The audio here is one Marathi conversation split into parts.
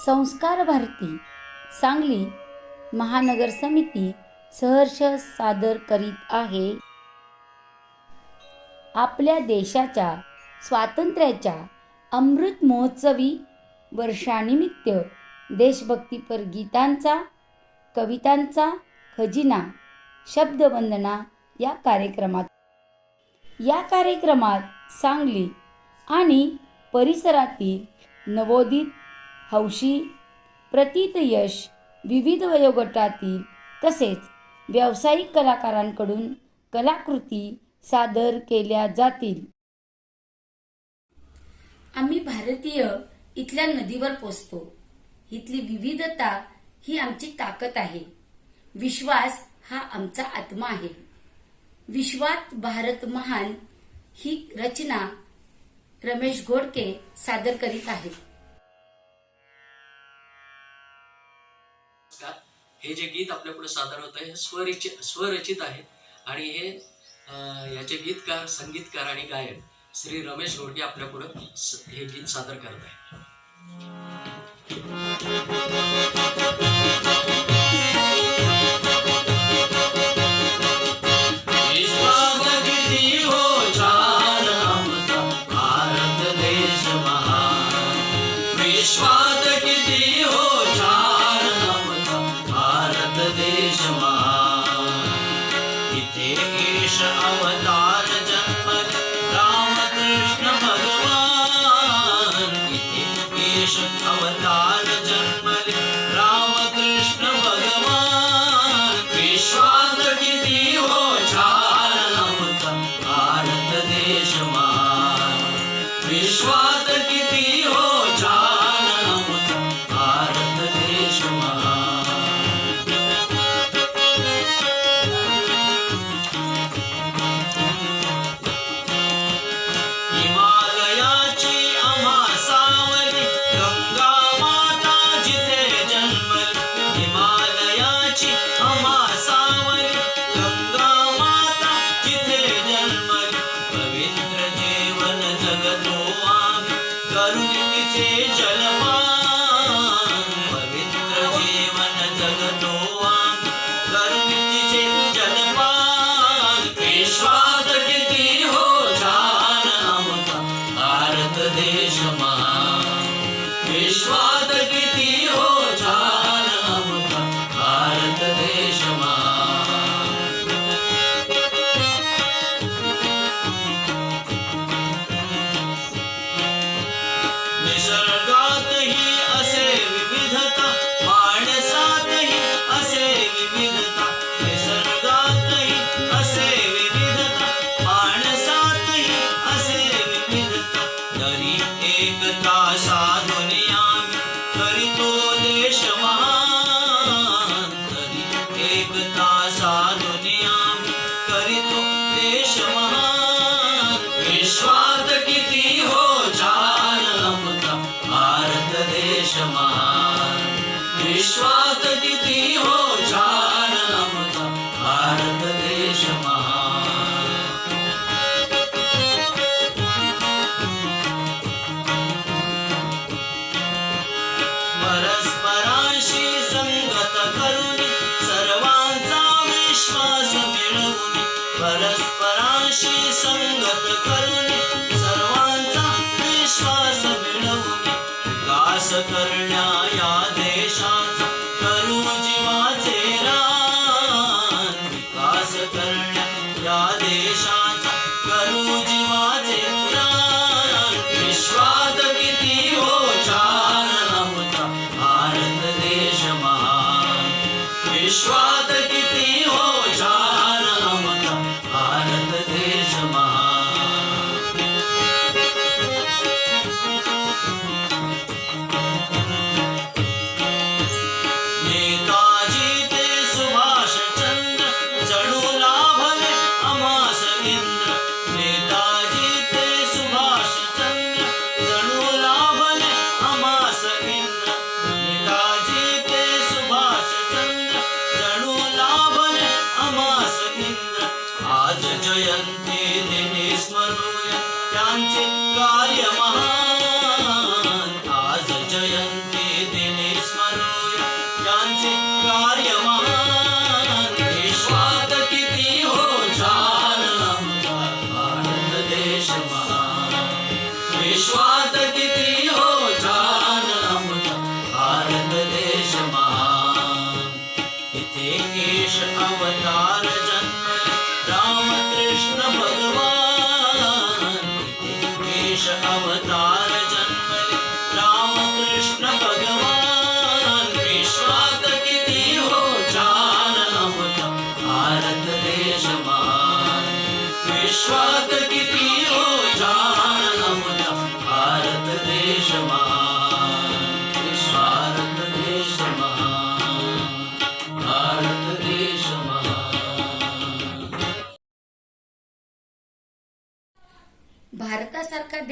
संस्कार भारती सांगली महानगर समिती सहर्ष सादर करीत आहे आपल्या देशाच्या स्वातंत्र्याच्या अमृत महोत्सवी वर्षानिमित्त देशभक्तीपर गीतांचा कवितांचा खजिना शब्दवंदना या कार्यक्रमात सांगली आणि परिसरातील नवोदित हौशी प्रतीत यश विविध वयोगटातील तसेच व्यावसायिक कलाकारांकडून कलाकृती सादर केल्या जातील। आम्ही भारतीय इथल्या नदीवर पोचतो। इथली विविधता ही आमची ताकद आहे। विश्वास हा आमचा आत्मा आहे। विश्वात भारत महान ही रचना रमेश घोडके सादर करीत आहेत। हे जे गीत आपल्या पुढे सादर होत आहे हे स्वरचित आहे आणि हे याचे गीतकार संगीतकार आणि गायक श्री रमेश घोडके आपल्या पुढे हे गीत सादर करत आहे। अवतार जन्मल रामकृष्ण भगवान इथे अवतार जन्मल रामकृष्ण भगवान विश्वात किती हो छान आमचा भारत देश महान विश्वात किती हो छान आमचा भारत देश महान विश्वात किती हो छान आमचा भारत देश महान निसर्गातही असे विविधता माणसातही असे विविधता निसर्गातही असे विविधता माणसातही असे विविधता तरी एकता साधून करितो देश महान तरी एकता साधून करितो देश महान विश्वात किती हो छान आमचा भारत देश महान विश्वात किती हो छान आमचा भारत देश महान परस्परांशी संगत करून सर्वांचा विश्वास मिळवून परस्परांशी संगत करून सर्वांचा विश्वास मिळवून विकास करण्या या देशाचा करू जीवाचे रान विकास करण्या या देशाचा करू जीवाचे रान विश्वात किती हो छान आमचा भारत देश महान विश्वात किती हो छान आमचा भारत देश महान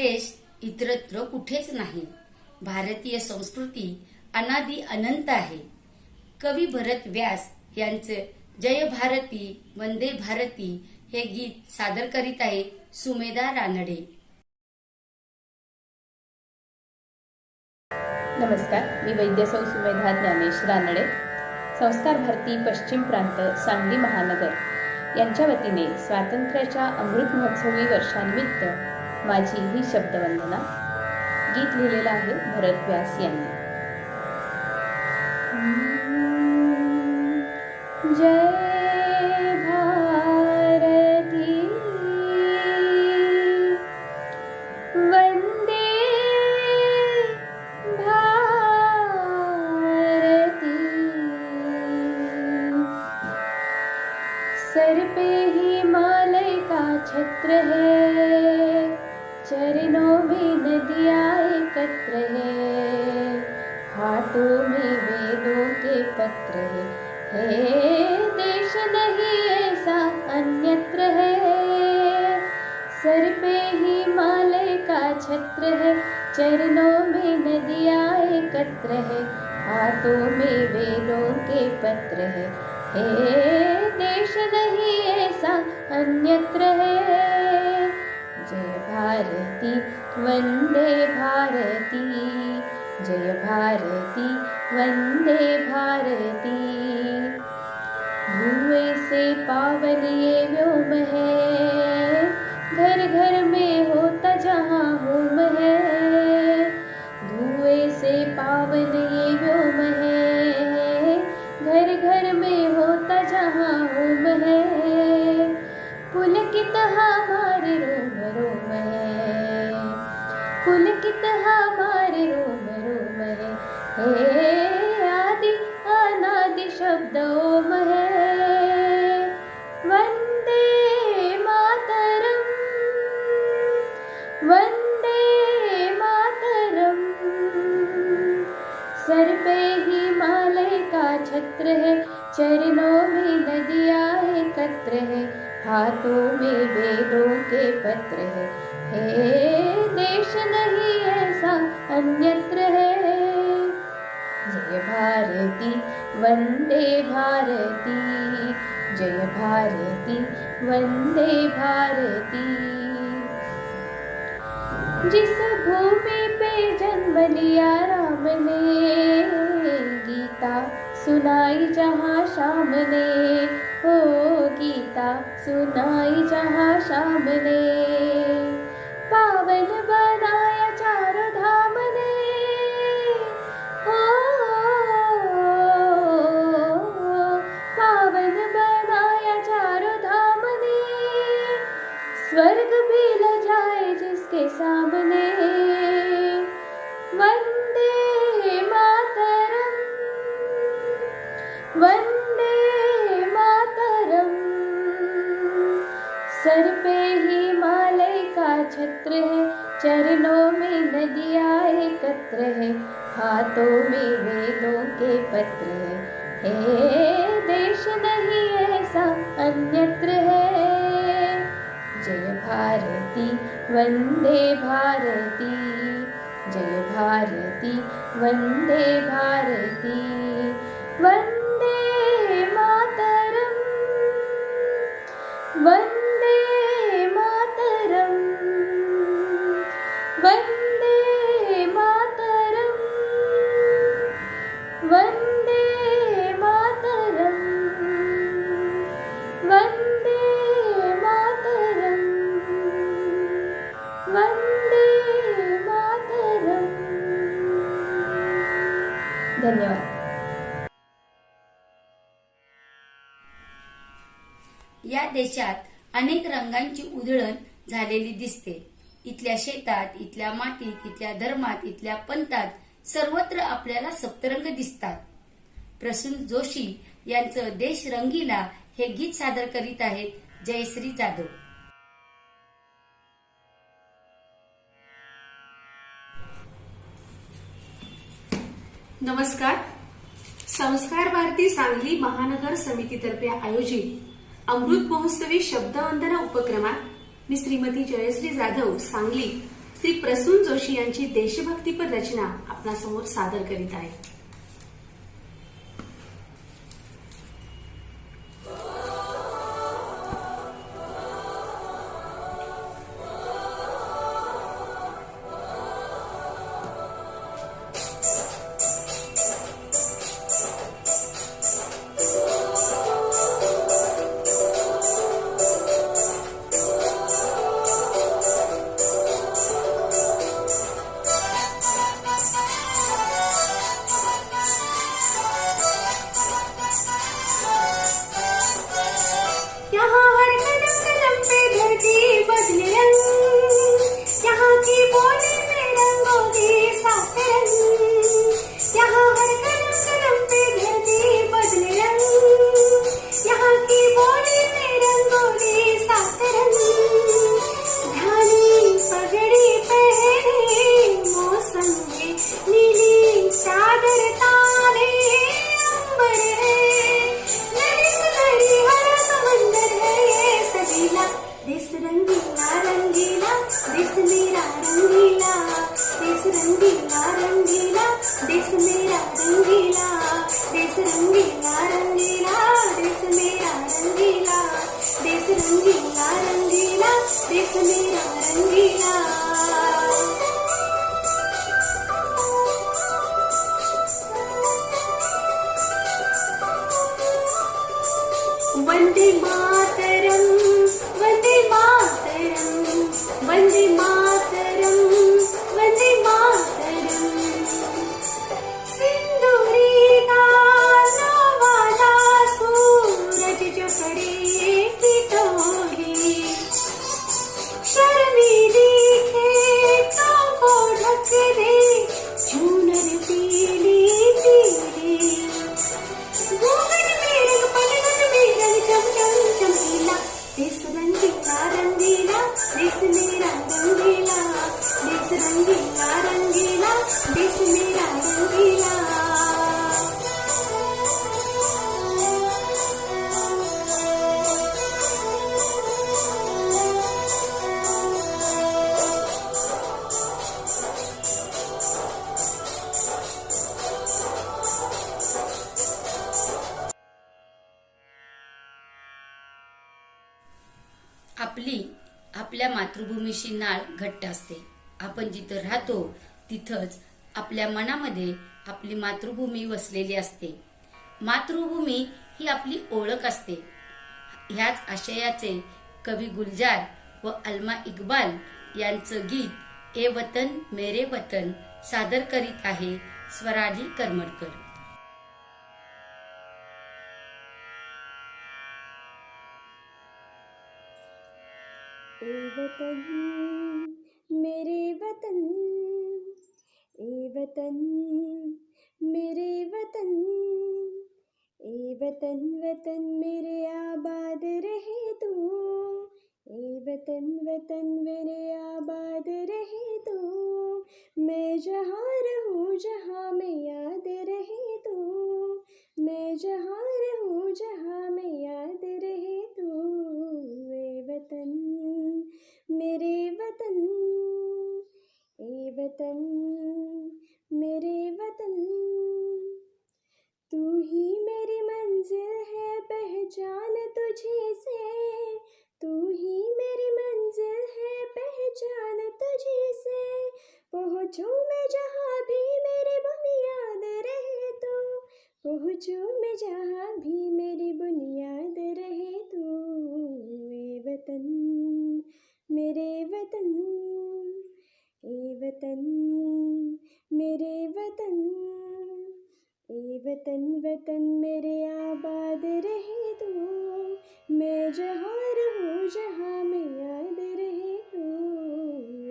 देश इतरत्र कुठेच नाही. भारतीय संस्कृती अनादी अनंत आहे. कवी भरत व्यास यांचे जय भारती वंदे भारती हे गीत सादर करीत आहे सुमेधा रानडे. नमस्कार, मी वैद्यसौ सुमेधा ज्ञानेश रानडे, संस्कार भारती पश्चिम प्रांत सांगली महानगर यांच्या वतीने स्वातंत्र्याच्या अमृत महोत्सवी वर्षानिमित्त माझी ही शब्दवंदना. गीत लिहिलेलं आहे भरत व्यास यांनी. जय भारती वंदे सर पे हिमालय का छत्र है, चरणों में नदियाँ एकत्र है, हाथों में वेदों के पत्र है देश नहीं ऐसा अन्यत्र है. सर पे हिमालय का छत्र है, चरणों में नदियाँ एकत्र है, हाथों में वेदों के पत्र है देश नहीं ऐसा अन्यत्र है. जय भारती वंदे भारती, जय भारती वंदे भारती. धुएं से पावन ये व्योम है, घर घर में होता जहाँ होम है. धुएं से पावन ये व्योम है, घर घर में होता जहाँ होम है. पुलकित हमारे रोम रोम है, पुलकित हमारे रोम रोम है आदि अनादि शब्द ओम है. वंदे मातरम, वंदे मातरम. सर पे हिमालय का छत्र है, चरणों में नदियाँ एकत्र है, हाथों में वेदों के पत्र है देश नहीं ऐसा अन्यत्र है. जय भारती वंदे भारती, जय भारती वंदे भारती. जिस भूमि पे जन्म लिया राम ने, गीता सुनाई जहाँ शाम ने, हो गीता सुनाई जहाँ शाम ने. पावन बनाया चारों धाम ने, हो पावन बनाया चारों धाम ने. स्वर्ग भी ल जाए जिसके सामने. वंदे मातरम, वंदे मातरम. सर पे हिमालय का छत्र है, चरणों में नदियाँ एकत्र है, हाथों में वेदों के पत्र है देश नहीं ऐसा अन्यत्र है. जय भारती वंदे भारती, जय भारती वंदे भारती. वंदे मातरम, वंदे मातरम, वंदे मातरम, वंदे मातरम, वंदे मातरम, वंदे मातरम. धन्यवाद. या देशात अनेक रंगांची उधळण झालेली दिसते. इथल्या शेतात, इथल्या मातीत, इथल्या धर्मात, इथल्या पंथात सर्वत्र आपल्याला सप्तरंग दिसतात. प्रसून जोशी यांचं देश रंगीला हे गीत सादर करीत आहेत जयश्री जाधव. नमस्कार. संस्कार भारती सांगली महानगर समितीतर्फे आयोजित अमृत महोत्सवी शब्दवंदना उपक्रमात मी श्रीमती जयश्री जाधव सांगली श्री प्रसून जोशी यांची देशभक्तीपर रचना आपणासमोर सादर करीत आहे. यहाँ हर कदम कदम पे धरती बदले रंग, यहाँ की बोली में रंगोली सात रंग. यहाँ हर कदम कदम पे धरती बदले रंग, यहाँ की बोली में रंगोली सात रंग. धानी पगड़ी पहने मौसम में नीली चादर तारे अंबर है. नदी सुनहरी हरा समंदर है ये सजीला. देश रंगीला रंगीला, देश मेरा रंगीला. देश रंगीला रंगीला, देश मेरा रंगीला. देश रंगीला रंगीला, देश मेरा रंगीला. देश रंगीला रंगीला, देश मेरा रंगीला. वंदे मातरम, वंदे मातरम, वंदे मातरम, वंदे मातरम. सिंदूरी का नवाला सूरज जो करे की टोरी, शर्मीली खेतों को ढक दे झूनर पीली पीली. गगन में रंग पलगन में रंग चम चम चमकीला. देश रंगीला रंगीला, देश मेरा रंगीला. देश रंगीला रंगीला, देश मेरा रंगीला. आपल्या मातृभूमीशी नाळ घट्ट असते. आपण जिथं राहतो तिथंच आपल्या मनामध्ये आपली मातृभूमी वसलेली असते. मातृभूमी ही आपली ओळख असते. ह्याच आशयाचे कवी गुलजार व अल्मा इक्बाल यांचं गीत ए वतन मेरे वतन सादर करीत आहे स्वराली करमरकर. ए वतन मेरे वतन, ए वतन मेरे वतन, ए वतन वतन मेरे आबाद रहे तू. ए वतन वतन मेरे आबाद रहे तू. मैं जहाँ रहूँ जहाँ में याद रहे तू. मैं जहाँ रहूँ जहाँ में याद रहे तू. ए वतन मेरे वतन, ए वतन मेरे वतन. तू ही मेरी मंजिल है पहचान तुझे से. तू ही मेरी मंजिल है पहचान तुझे से. पहुँचूं मैं जहाँ भी मेरी बुनियाद रहे तू. पहुँचूं मैं जहाँ भी मेरी बुनियाद रहे तू. ए वतन मेरे वतन, ए वतन मेरे वतन, ए वतन वतन मेरे आबाद रहे तू. मैं जहाँ रहूँ जहाँ में याद रहे तू.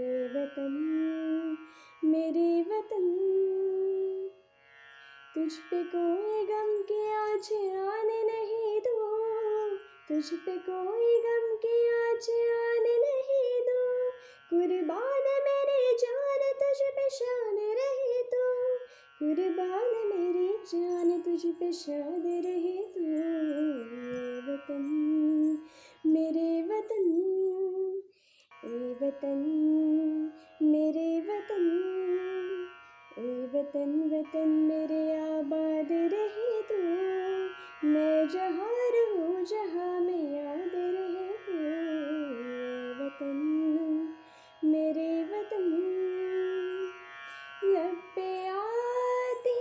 ए वतन मेरे वतन. तुझ पे कोई गम की आँच आने नहीं दूँ. तुझ पे कोई गम की आँच आने नहीं दूँ. कुर्बान मेरी जान तुझ पे शान रहे तू. कुर्बान मेरी जान तुझ पे शान रहे तू. ए वतन मेरे वतन, ए वतन मेरे वतन, ए वतन वतन मेरे आबाद रहे तू, मैं जहाँ रहूँ जहाँ में याद रहे तू, ए वतन मेरे वतन। लब पे आती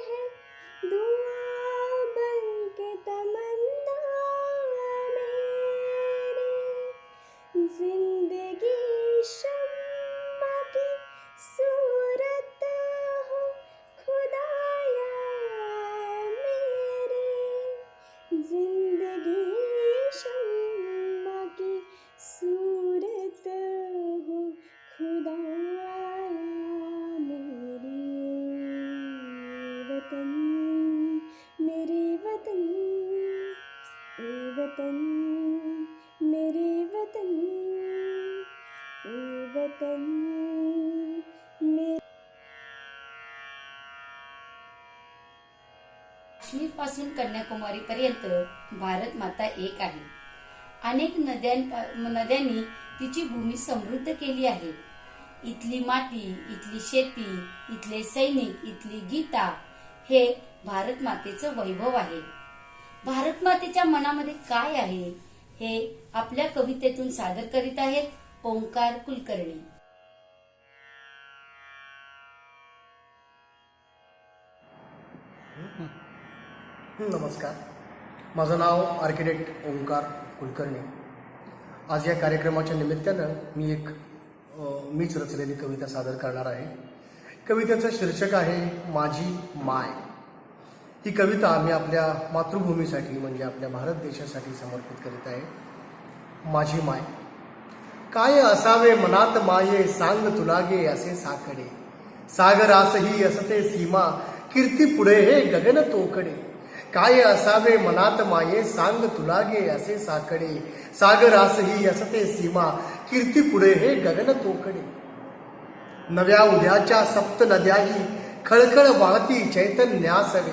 है दुआ बन के तमन्ना मेरी, जिंदगी शम्मा की सूरत हो खुदाया मेरी, जिंदगी शम्मा की सूरत हो खुदाया मेरी। वतन मेरे वतन, ए वतन मेरे वतन, ए वतन मेरे। काश्मीरपासून कन्याकुमारीपर्यंत भारत माता एक आहे. अनेक नद्यांनी तिची भूमी समृद्ध केली आहे. इथली माती, इथली शेती, इथले सैनिक, इथली गीता हे भारत मातेचं वैभव आहे. भारत मातेच्या मनामध्ये काय आहे हे आपल्या कवितेतून सादर करीत आहेत ओंकार कुलकर्णी. नमस्कार, माझं नाव आर्किटेक्ट ओंकार कुलकर्णी. आज या कार्यक्रमाच्या निमित्तानं मी मीच रचलेली कविता सादर करणार आहे. कवितेचं शीर्षक आहे माझी माय. ही कविता मी आपल्या मातृभूमीसाठी म्हणजे आपल्या भारत देशासाठी समर्पित करीत आहे. माझी माय. काय असावे मनात माये सांग तुला गे असे साकडे, सागरासही असते सीमा कीर्ती पुढे हे गगन तोकडे. काय असावे मनात माये सांग तुला गे असे साकडे, सागरासही असते सीमा कीर्ती पुढे हे गगन तोकडे. नव्या उद्याच्या सप्त नद्याही खळखळ वाहती चैतन्यासवे,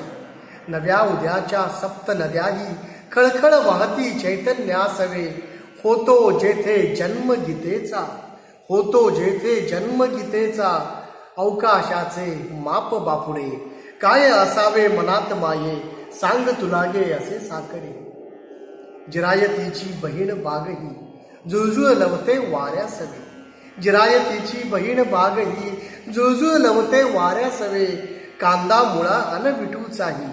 नव्या उद्याच्या सप्त नद्याही खळखळ वाहती चैतन्यासवे. होतो जेथे जन्म गीतेचा, होतो जेथे जन्म गीतेचा, अवकाशाचे माप बापुडे. काय असावे मनात माये सांग तुला गे असे साकडे. जिरायतीची बहीण बागही जुळजुळ लवते वाऱ्यासवे, जिरायतीची बहीण बागही जुळजुळ लवते वाऱ्यासवे. कांदा मुळा अन विठूचाही,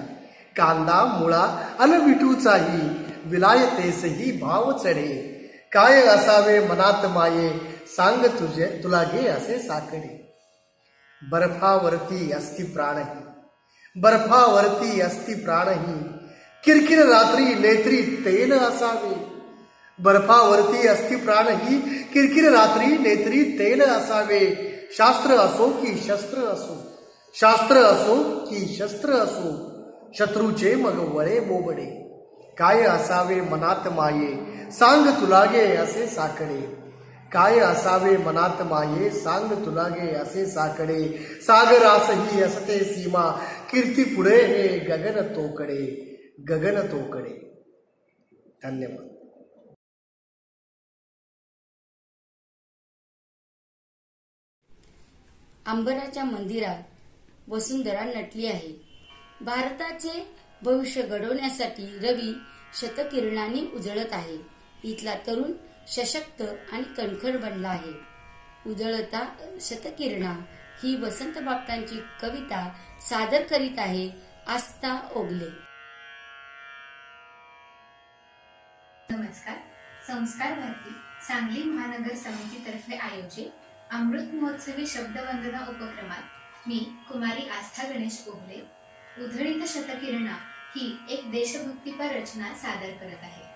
कांदा मुळा अन विठूचाही, विलायतेसही भाव चढे. काय असावे मनात माये सांग तुला गे असे साकडे. बर्फावरती अस्ति प्राणही, बर्फावरती अस्ति प्राणही, किरकिर रात्री नेत्री तेल असावे. बर्फावरती अस्ति प्राणही, किरकिर रात्री नेत्री तेल असावे. शास्त्र असो की शस्त्र असो, शास्त्र असो की शस्त्र असो, शत्रूचे मग वळे बोबडे. काय असावे मनात माये सांग तुला गे असे साकडे. काय असावे मनात माये सांग तुला गे असे साकडे. सागरासही असते सीमा कीर्ती पुढे हे गगन तोकडे, गगन तोकडे. धन्यवाद. अंबराच्या मंदिरात वसुंधरा नटली आहे. भारताचे भविष्य घडवण्यासाठी रवी शतकिरणांनी उजळत आहे. इथला तरुण सशक्त आणि कणखर बनला आहे. उजळता शतकिरणा ही वसंत बापटांची कविता सादर करीत आहे आस्था ओगले. नमस्कार. संस्कार भारती सांगली महानगर समितीतर्फे आयोजित अमृत महोत्सवी शब्दवंदना उपक्रमात मी कुमारी आस्था गणेश ओगले उधळीत शतकिरणा ही एक देशभक्तीपर रचना सादर करत आहे.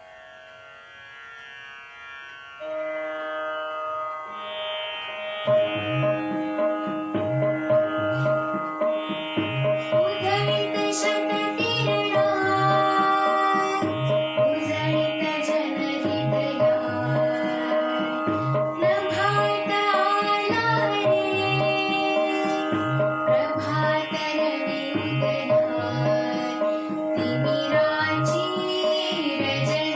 रजनी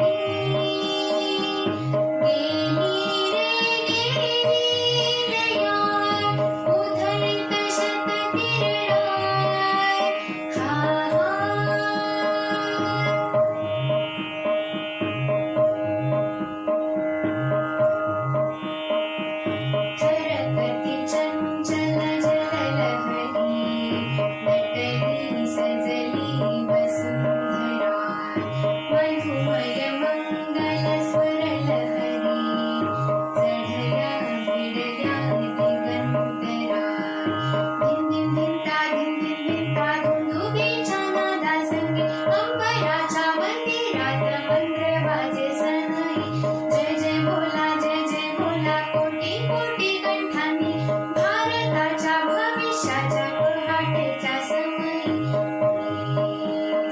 वाटेच्या समयी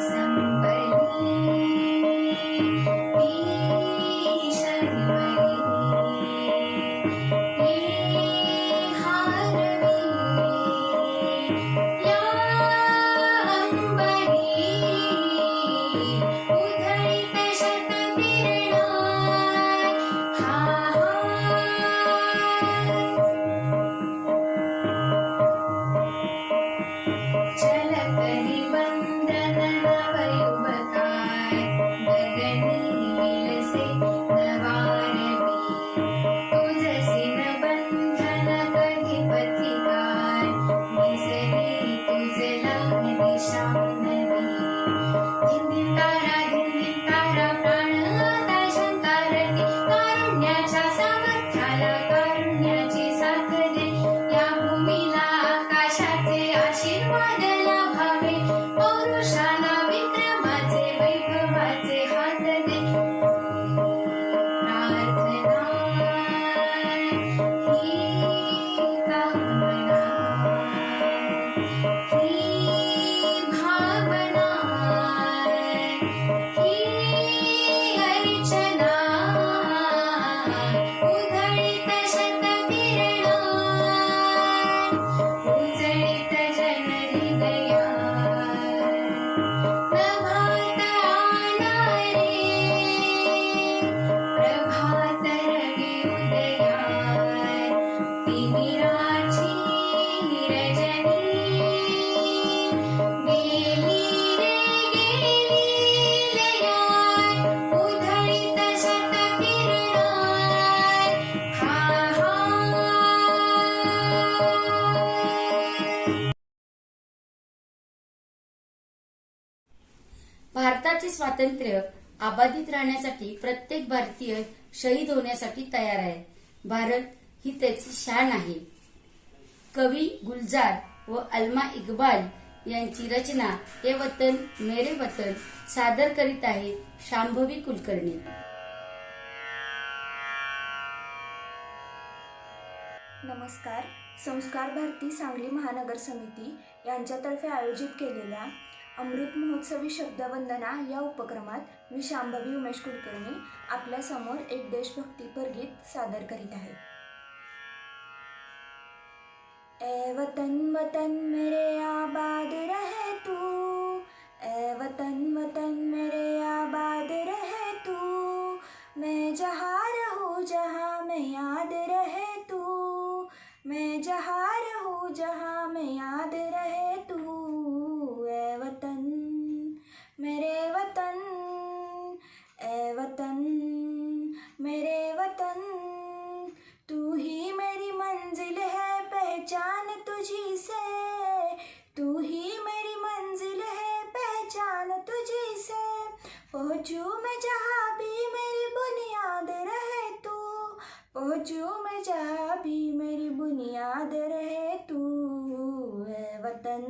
संपली ती शनिवारी हारवी या अंबरी उधळीत शतकिरणा हा चलकरी वंदन नवयुवकाय गगनी विलसे नवारवी तुझसी न बंधन कधी पथिकाय विसरी तुझला दिशा नवी धिंधिंतारा प्राण आता शंकारती कारुण्याच्या सामर्थ्याला कारुण्याची साथ दे या भूमीला आकाशाचे आशीर्वाद लाभावे पौरुषाला विक्रमाचे वैभवाचे हात दे प्रार्थना ही कामना ही भावना ही अर्चना उधळीत शतकिरणा उजळीत जनहृदया प्रभात आला रे प्रभात रवी उदया तिमिराची रजनी गेली रे गेली लया उधळीत शतकिरणा हा भारताचे स्वातंत्र्य अबाधित राहण्यासाठी प्रत्येक भारतीय शहीद होण्यासाठी तयार आहे. भारत ही त्याची शान आहे. कवी गुलजार व अल्मा इक्बाल यांची रचना ये वतन मेरे वतन सादर करीत आहे शांभवी कुलकर्णी. नमस्कार. संस्कार भारती सांगली महानगर समिती यांच्यातर्फे आयोजित केलेल्या अमृत महोत्सवी शब्दवंदना या उपक्रमात मी शांभवी उमेश कुलकर्णी आपल्यासमोर एक देशभक्तीपर गीत सादर करीत आहे. ए वतन वतन मेरे आबाद रहे तू, ए वतन वतन मेरे आबाद रहे तू, मैं जहाँ रहूँ जहाँ मैं याद रहे तू, मैं जहाँ रहूँ जहाँ मैं याद रहे तू, ए वतन मेरे वतन, ए वतन मेरे वतन, तू ही मेरी मंजिल है पहचान तुझी से, तू ही मेरी मंजिल है पहचान तुझी से, पहुँचूँ मैं जहाँ भी मेरी बुनियाद रहे तू, पहुँचूँ मैं जहाँ भी मेरी बुनियाद रहे तू, ए वतन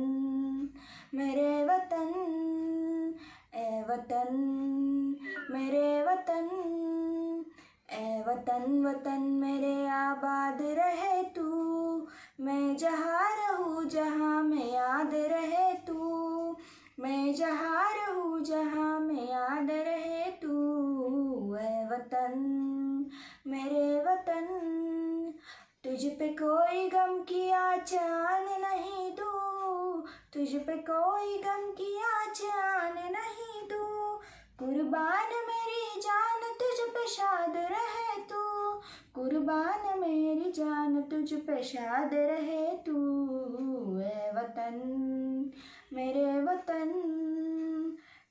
मेरे वतन, ए वतन मेरे वतन, ए वतन वतन मेरे आबाद रहे तू, मैं जहाँ रहूँ जहाँ मैं याद रहे तू, मैं जहाँ रहूँ जहाँ मैं याद रहे तू, ए वतन मेरे वतन, तुझ पे कोई गम की आँच आने नहीं दूँ, तुझ पे कोई गम की आँच आने नहीं दूँ, कुर्बान मेरी जान तुझ पे शाद रहे तू, कुर्बान मेरी जान तुझ पे शाद रहे तू, ए वतन मेरे वतन,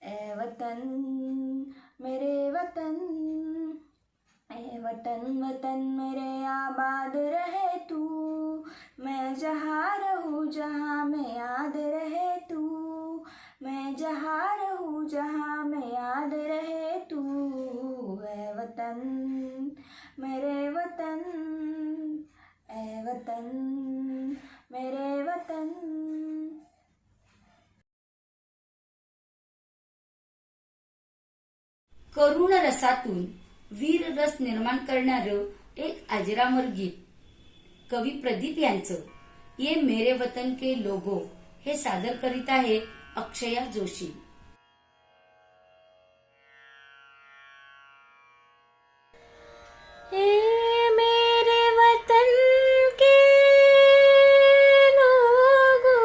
ए वतन मेरे वतन, ए वतन वतन मेरे आबाद रहे तू, मैं जहाँ रहूँ जहाँ मैं याद रहे तू, मैं जहाँ रहूँ जहाँ मैं याद रहे तू, ए वतन मेरे वतन, ए वतन मेरे वतन. करुण रसातून वीर रस निर्माण करणारं एक अजरामर गीत कवी प्रदीप यांचं ये मेरे वतन के लोगो हे सादर करीत आहे अक्षया जोशी. मेरे वतन के लोगों,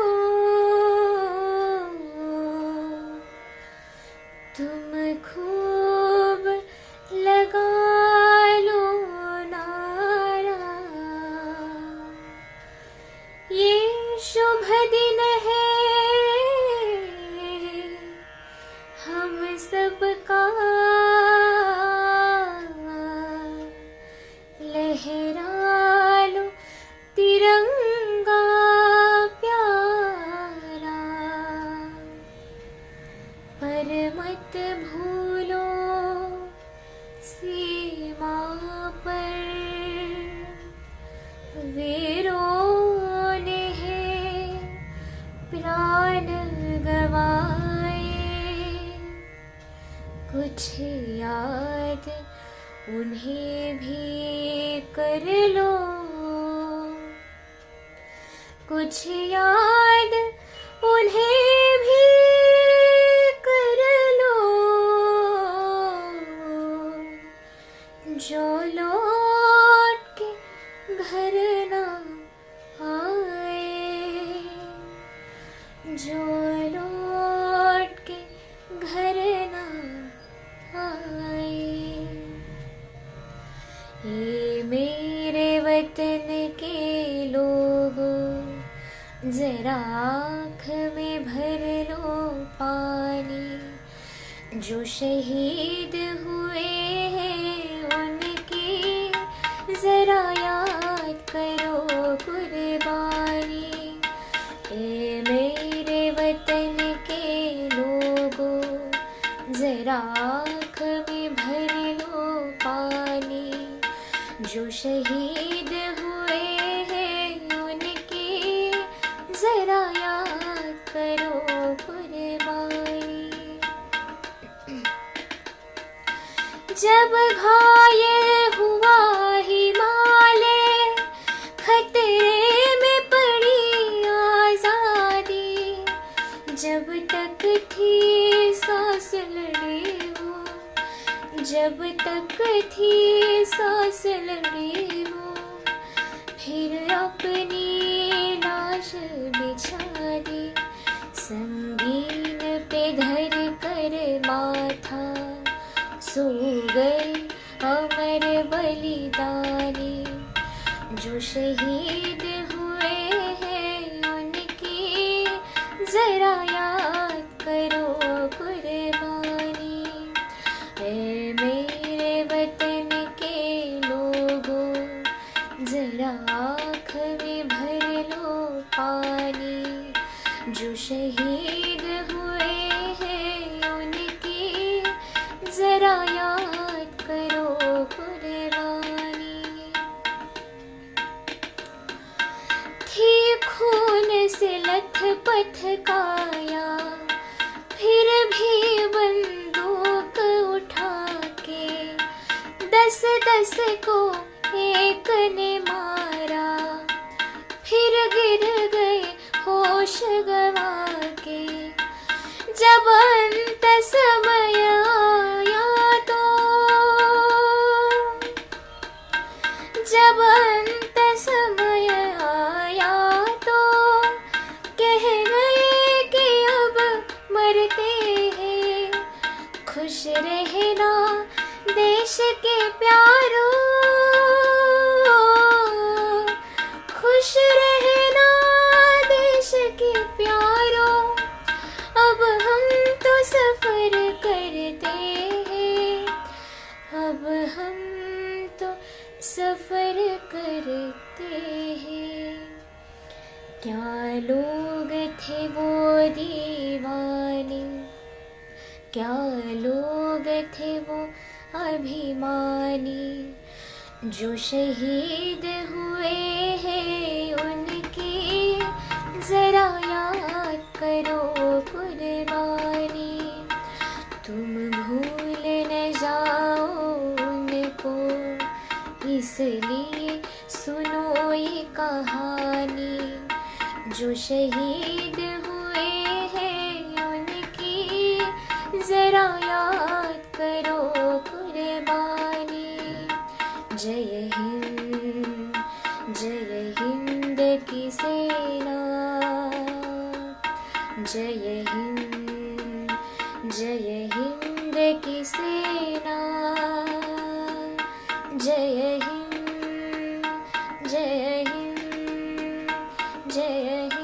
तुम खूब लगा लो नारा, ये शुभ दिन है हम सबका, लहरा लो तिरंगा प्यारा, पर मत भूलो सीमा पर वीरों ने प्राण गवाए, कुछ याद उन्हें भी कर लो, कुछ याद उन्हें भी कर लो, जो लौट के घर ना आए, जो लौट के घर ना आए. ये मेरे वतन के लोगों, जरा आँख में भर लो पानी, जो शहीद हुए हैं उनकी जरा याद करो कुर्बानी. ये मेरे वतन के लोगों, जरा आँख में भर लो पानी, जो शहीद हुए हैं उनकी जरा याद करो कुर्बानी. जब घायल हुआ हिमालय, खतरे में पड़ी आजादी, जब तक थी सांस लड़े वो, जब तक थी सांस लड़े वो, फिर अपनी लाश बिछा दी, संगीन पे धर कर माथा, सो गए अमर बलिदानी, जो शहीद हुए हैं उनकी जरा याद करो कुर्बानी. ऐ मेरे वतन के लोगों, जरा आँख में भर लो पानी, जो शहीद हुए हैं उनकी जरा याद करो कुर्बानी. थी खून से लथपथ काया, फिर भी बंदूक उठा के 10-10 को एक ने मारा, फिर गिर गए होश गवा के. जब अंत समय आया तो, जब अंत समय आया तो कह गए कि अब मरते हैं. खुश रहना देश के प्यारों, खुश रहना देश के प्यारों, अब हम तो सफर करते हैं, अब हम तो सफर करते हैं. क्या लोग थे वो दीवाने, क्या लोग थे वो अभिमानी, जो शहीद हुए हैं उनकी जरा याद करो कुर्बानी. तुम भूल न जाओ उनको, इसलिए सुनो ये कहानी, जो शहीद हुए जरा याद करो कुर्बानी। जय हिंद की सेना, जय हिंद की सेना, जय हिंद, जय हिंद, जय हिंद।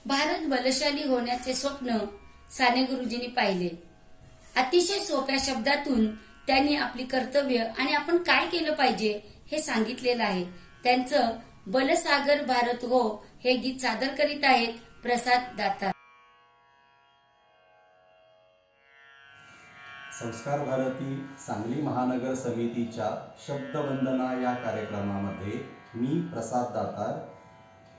भारत बलशाली होण्याचे स्वप्न साने गुरुजींनी पाहिले. अतिशय सोप्या शब्दातून त्यांनी आपली कर्तव्य आणि आपण काय केलं पाहिजे हे सांगितलेलं आहे. त्यांचं बलसागर भारत हो हे गीत सादर करीत आहेत प्रसाद दातार. संस्कार भारती सांगली महानगर समितीच्या शब्दवंदना या कार्यक्रमामध्ये मी प्रसाद दातार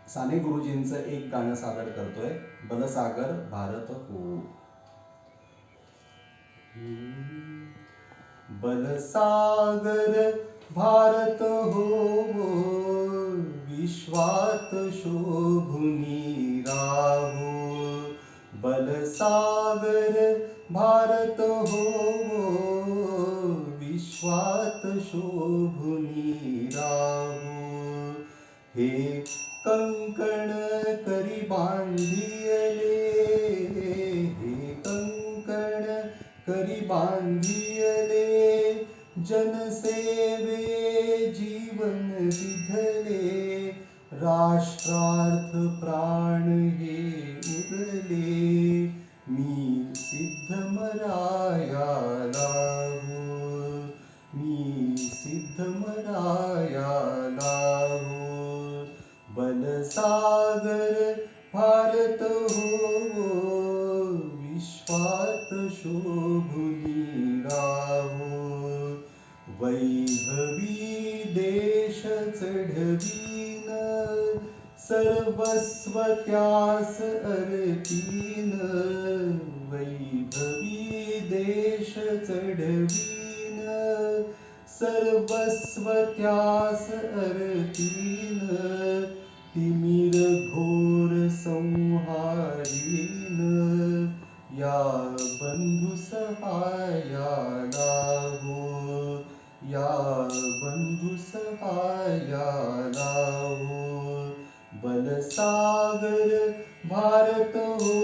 साने गुरुजींचं एक गाणं सादर करतोय, बलसागर भारत हो. बलसागर भारत हो, विश्वात शोभुनी राहो. बलसागर भारत हो, विश्वात शोभुनी राहो. हे कंकण करी बांधियले, हे कंकण करी बांधियले. जनसेवे जीवन विधले, राष्ट्रार्थ प्राण हे उरले. मी सिद्धमरायाला हो, मी सिद्धमरायाला हो. बलसागर भारत हो, विश्वात शोभुनी राहो. वैभवी देश चढवीन, सर्वस्व त्यास अर्पीन. वैभवी देश चढवीन, सर्वस्व त्यास अर्पीन. तिमिर घोर संहारीन, या बंधु सहायाला हो, या बंधु सहायाला हो. बलसागर भारत हो,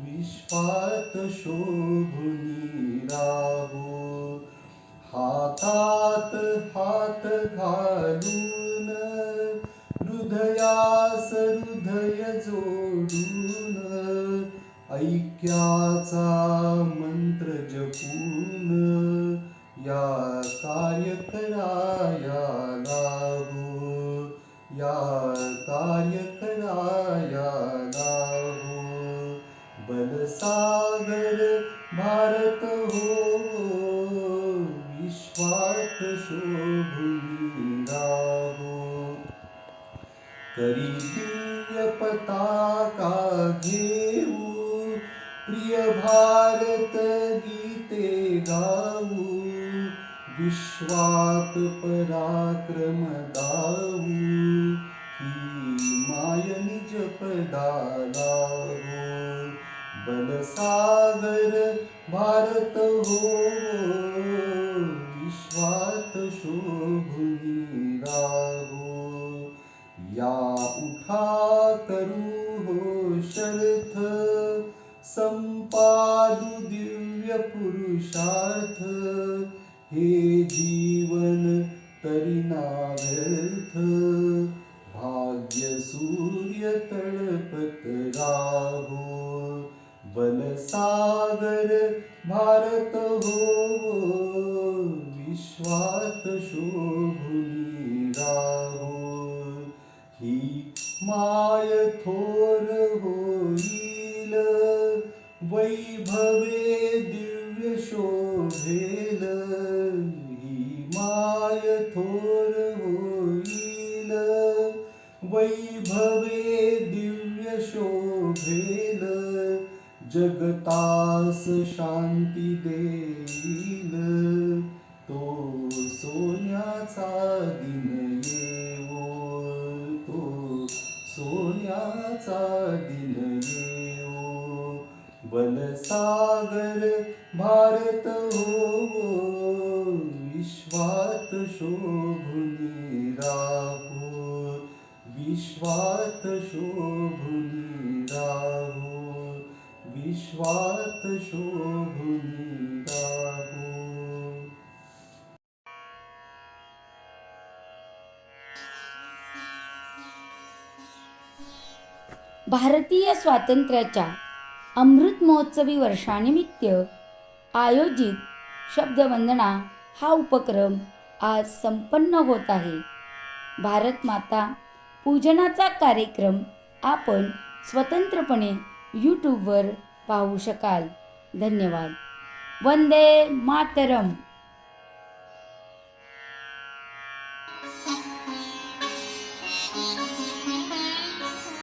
विश्वात शोभुनी राहो. हातात हात घालून, हृदयास हृदय जोडून. ऐक्याचा मंत्र जपून, या कार्य करायाला हो, या कार्य करायाला हो. बलसागर भारत हो, विश्वात शोभुनी राहो. करी दिव्य पताका घेऊ, प्रिय भारत गीते गाऊ. विश्वात पराक्रम दाऊ, ही माय निज पदाला हो. बलसागर भारत हो, विश्वात शोभुनी राहो. या उठा करू हो शर्थ, संपादू दिव्य पुरुषार्थ. हे जीवन तरी ना व्यर्थ, भाग्य सूर्य तळपत राहो. बलसागर भारत हो, विश्वात शोभुनी राहो. ही माय थोर होईल, वैभवे दिव्य शोभेल. ही माय थोर होईल, वैभवे दिव्य शोभेल. जगतास शांती देईल, तो सोन्याचा दिन येवो, तो विश्वाचा दिन येवो, बलसागर भारत होवो, विश्वात शोभुनी राहो, विश्वात शोभुनी राहो, विश्वात शोभुनी राहो. भारतीय स्वातंत्र्याच्या अमृत महोत्सवी वर्षानिमित्त आयोजित शब्दवंदना हा उपक्रम आज संपन्न होत आहे. भारत माता पूजनाचा कार्यक्रम आपण स्वतंत्रपणे यूट्यूबवर पाहू शकाल. धन्यवाद. वंदे मातरम.